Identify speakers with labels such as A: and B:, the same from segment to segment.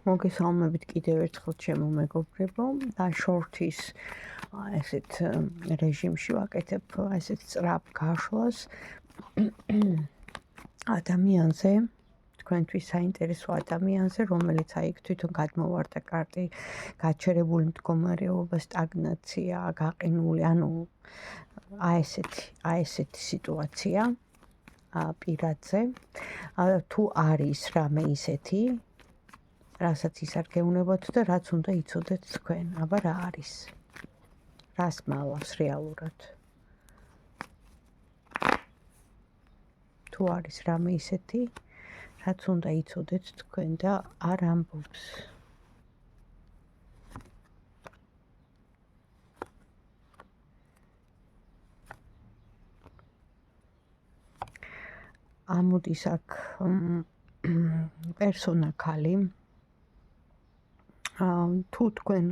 A: მოგესალმებით კიდევ ერთხელ ჩემო მეგობრებო და შორთის ესეთ რეჟიმში ვაკეთებ ესეთ სწრაფ გაშლას ადამიანზე თქვენთვის საინტერესო ადამიანზე რომელიც აი თვითონ გადმოვარდა კარტი გაჩერებული მდგომარეობა სტაგნაცია გაყინული ანუ აი ესეთი სიტუაცია პირადზე თუ არის რამე ისეთი რასაც ისარგევნებათ და რაც უნდა იცოდეთ თქვენ აბა რა არის რას მალავს რეალურად თუ არის რამე ისეთი რაც უნდა იცოდეთ თქვენ და არ ამბობს ამოდის აქ პერსონა ქალი თუ თქვენ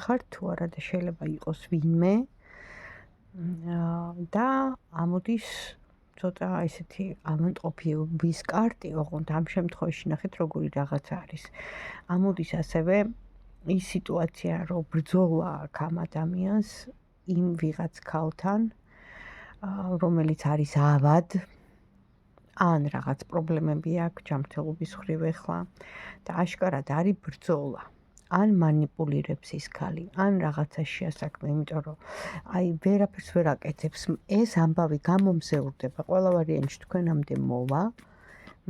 A: ხართ თუ არა და შეიძლება იყოს ვინმე და ამოდის ცოტა ესეთი ავადმყოფობის კარტი, ოღონდ ამ შემთხვევაში ნახეთ როგორი რაღაცა არის. ამოდის ასევე ის სიტუაცია, რომ ბრძოლა აქვს ამ ადამიანს იმ ვიღაც ქალთან, რომელიც არის ავად, ან რაღაც პრობლემები აქვს ჯანმრთელობის მხრივ ეხლა და აშკარად არის ბრძოლა. ან მანიპულირებს ის ქალი, ან რაღაცას შეასაქმე, იმიტომ რომ აი ვერაფერს ვერ აკეთებს. ეს ამბავი გამომზეურდება, ყველა ვარიანტში თქვენამდე მოვა,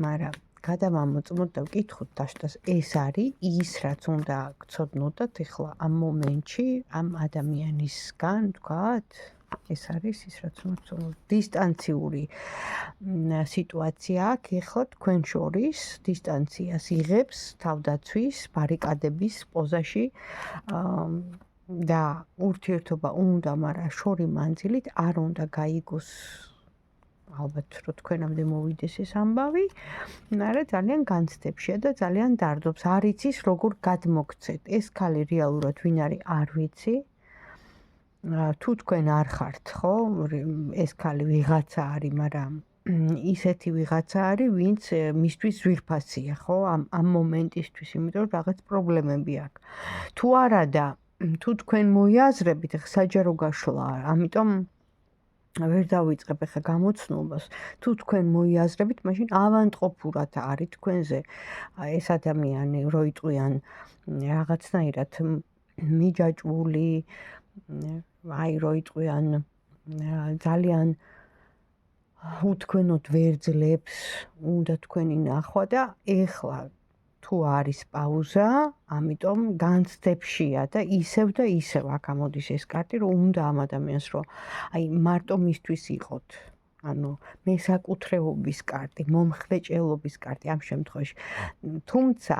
A: მაგრამ გადავამოწმოთ და ვკითხოთ დაშტას, ეს არის ის, რაც უნდა გცოდნოდათ ეხლა ამ მომენტში, ამ ადამიანისგან, თქვათ, ეს არის ის, რაც უნდა გცოდნოდათ. დისტანციური სიტუაცია აქვს ეხლა თქვენ შორის, დისტანციას იღებს თავდაცვის, ბარიკადების პოზაში და ურთიერთობა უნდა, მაგრამ შორი მანძილით არ უნდა გაიგოს ალბათ რომ თქვენამდე მოვიდეს ეს ამბავი, მაგრამ ძალიან განცდებშია და ძალიან დარდობს. არ იცის როგორ გადმოგცეთ. ეს ქალი რეალურად ვინ არის, არ ვიცი. თუ თქვენ არ ხართ, ხო? ეს ქალი ვიღაცა არის, მაგრამ ისეთი ვიღაცა არის, ვინც მისთვის ძვირფასია, ხო? ამ მომენტისთვის, იმიტომ რომ რაღაც პრობლემები აქვს. თუ არა და თუ თქვენ მოიაზრებით, საჯარო გაშლაა, ამიტომ ვერ დავიწყებ ახლა გამოცნობას. თუ თქვენ მოიაზრებით, მაშინ ავადმყოფურად არის თქვენზე ეს ადამიანი, რო იტყვიან რაღაცნაირად მიჯაჭვული, აი რო იტყვიან ძალიან უთქვენოდ ვერ ძლებს, უნდა თქვენი ნახვა და ეხლა თუ არის პაუზა, ამიტომ განცდებშია და ისევ აქ ამოდის ეს კარტი, რომ უნდა ამ ადამიანს რომ აი მარტო მისთვის იყოთ. ანუ მესაკუთრეობის კარტი, მომხვეჭელობის კარტი ამ შემთხვევაში. თუმცა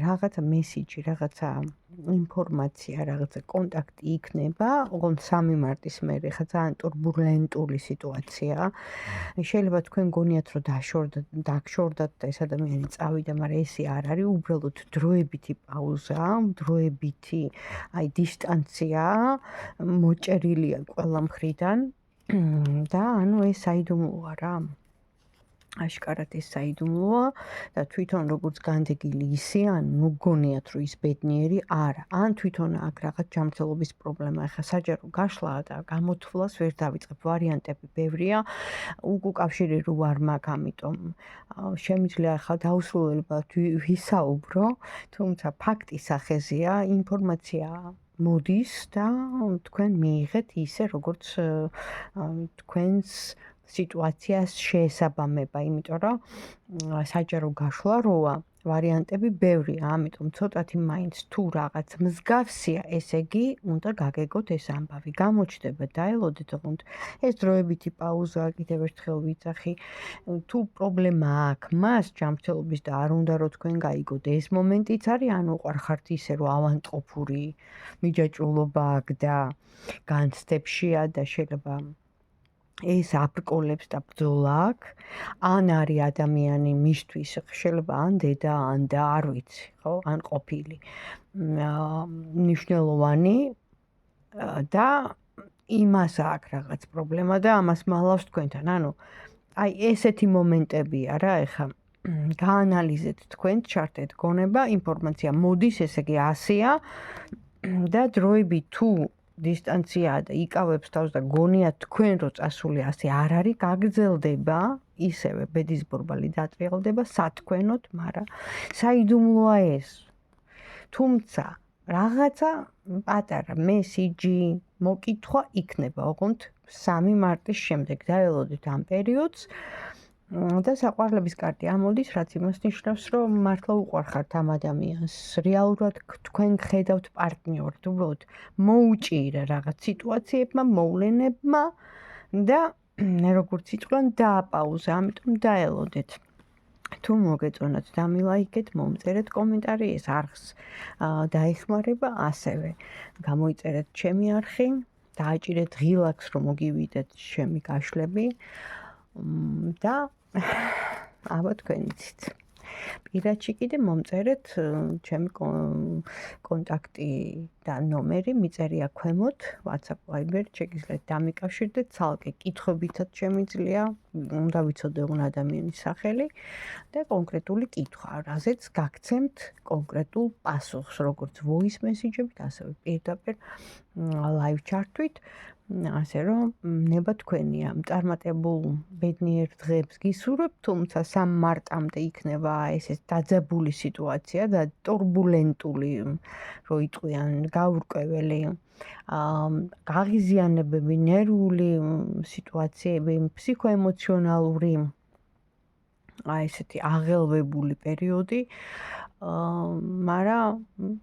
A: რაღაცა მესიჯი, რაღაცა ინფორმაცია, რაღაცა კონტაქტი იქნება, ოღონდ 3 მარტის მერე, ხა ძალიან турბულენტული სიტუაციაა. შეიძლება თქვენ გონიათ, რომ დაგშორდათ და ეს ადამიანი წავიდა, მაგრამ ესე არ არის, უბრალოდ დროებითი პაუზა, დროებითი აი დისტანცია მოჭერილია ყველა მხრიდან. და ანუ ეს საიდუმლოა რა. აშკარად ეს საიდუმლოა და თვითონ როგორც განდეგილი ისე, ან ნუ გონიათ რომ ის ბედნიერი არა. ან თვითონ აქ რაღაც ჯანმრთელობის პრობლემა. ახლა საჯარო გაშლაა და გამოთვლას ვერ დავიწყებ. ვარიანტები ბევრია. უკავშირი რო არ მაქვს, ამიტომ შემიძლია ახლა დაუსრულებლად ვისაუბრო, თუმცა ფაქტის სახეზეა, ინფორმაცია მოდის და თქვენ მიიღეთ ისე როგორც თქვენს სიტუაციას შეესაბამება, იმიტომ რომ საჯარო გაშლა როა ვარიანტები ბევრია, ამიტომ ცოტათი მაინც თუ რაღაც მსგავსია, ესე იგი უნდა გაგეგოთ ეს ამბავი. გამოჩნდება, დაელოდეთ, ოღონდ ეს დროებითი პაუზა, კიდევ ერთხელ ვიძახი, თუ პრობლემა აქვს მას ჯანმრთელობის და არ უნდა რომ თქვენ გაიგოთ, ეს მომენტიც არის, ან უყვარ ხართ ისე რომ ავადმყოფური მიჯაჭვულობა აქვს და განცდებშია და შეიძლება ეს აბრკოლებს და ბრძოლა აქვს, ან არის ადამიანი მისთვის, შეიძლება ან დედა, ან და არ ვიცი, ხო, ან ყოფილი მნიშვნელოვანი და იმას აქვს რაღაც პრობლემა და ამას მალავს თქვენთან. ანუ აი ესეთი მომენტებია რა, ეხლა გაანალიზეთ თქვენ, ჩართეთ გონება, ინფორმაცია მოდის, ესე იგი 100-ია და დროებით თუ დისტანციაა და იკავებს თავს და გონიათ თქვენ რო წასული 100 არ არის, გაგრძელდება, ისევე ბედის ბორბალი დატრიალდება სათქვენოდ, მაგრამ საიდუმლოა ეს. თუმცა რაღაცა პატარა მესიჯი, მოკითხვა იქნება, ოღონდ 3 მარტის შემდეგ დაელოდეთ ამ პერიოდს და საყვარლების კარტი ამოდის, რაც იმას ნიშნავს, რომ მართლა უყვარხართ ამ ადამიანს. რეალურად თქვენ ხედავთ პარტნიორად, უბრალოდ მოუჭირა რაღაც სიტუაციებმა, მოვლენებმა და როგორც იწყვან დააპაუზა, ამიტომ დაელოდეთ. თუ მოგეწონათ დამილაიქეთ, მომწერეთ კომენტარი, ეს არხს დაეხმარება, ასევე გამოიწერეთ ჩემი არხი, დააჭირეთ ღილაკს, რომ მოგივიდეთ ჩემი გაშლები და აბა თქვენ იცით. პირადში კიდე მომწერეთ ჩემი კონტაქტი და ნომერი მიწერია ქვემოთ, WhatsApp, Viber, შეგიძლიათ დამიკავშირდეთ, ცალკე კითხვებითაც შემიძლია, უნდა ვიცოდე ადამიანის სახელი და კონკრეტული კითხვა, რაზეც გაგცემთ კონკრეტულ პასუხს, როგორც voice message-ებით, ასევე პირდაპირ live chat-ვით. ასე რომ ნება თქვენია, წარმატებულ ბედნიერ დღეებს გისურვებთ, თუმცა 3 მარტამდე იქნება ესე დაძაბული სიტუაცია და турბულენტული, რო იტყვიან, გაურკვეველი, გაღიზიანებები, ნერვული სიტუაციები, ფსიქოემოციონალური, ესეთი აღელვებული პერიოდი, მაგრამ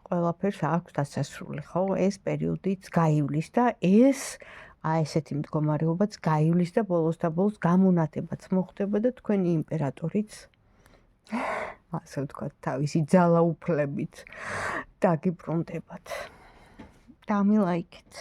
A: ყველაფერს აქვს დასასრული, ხო? ეს პერიოდიც გაივლის და ეს ესეთი მდგომარეობაც გაივლის და ბოლოს გამონათებაც მოხდება და თქვენი იმპერატორიც ასე ვთქვათ, თავისი ძალაუფლებით დაგიბრუნდებათ. დამილაიქეთ.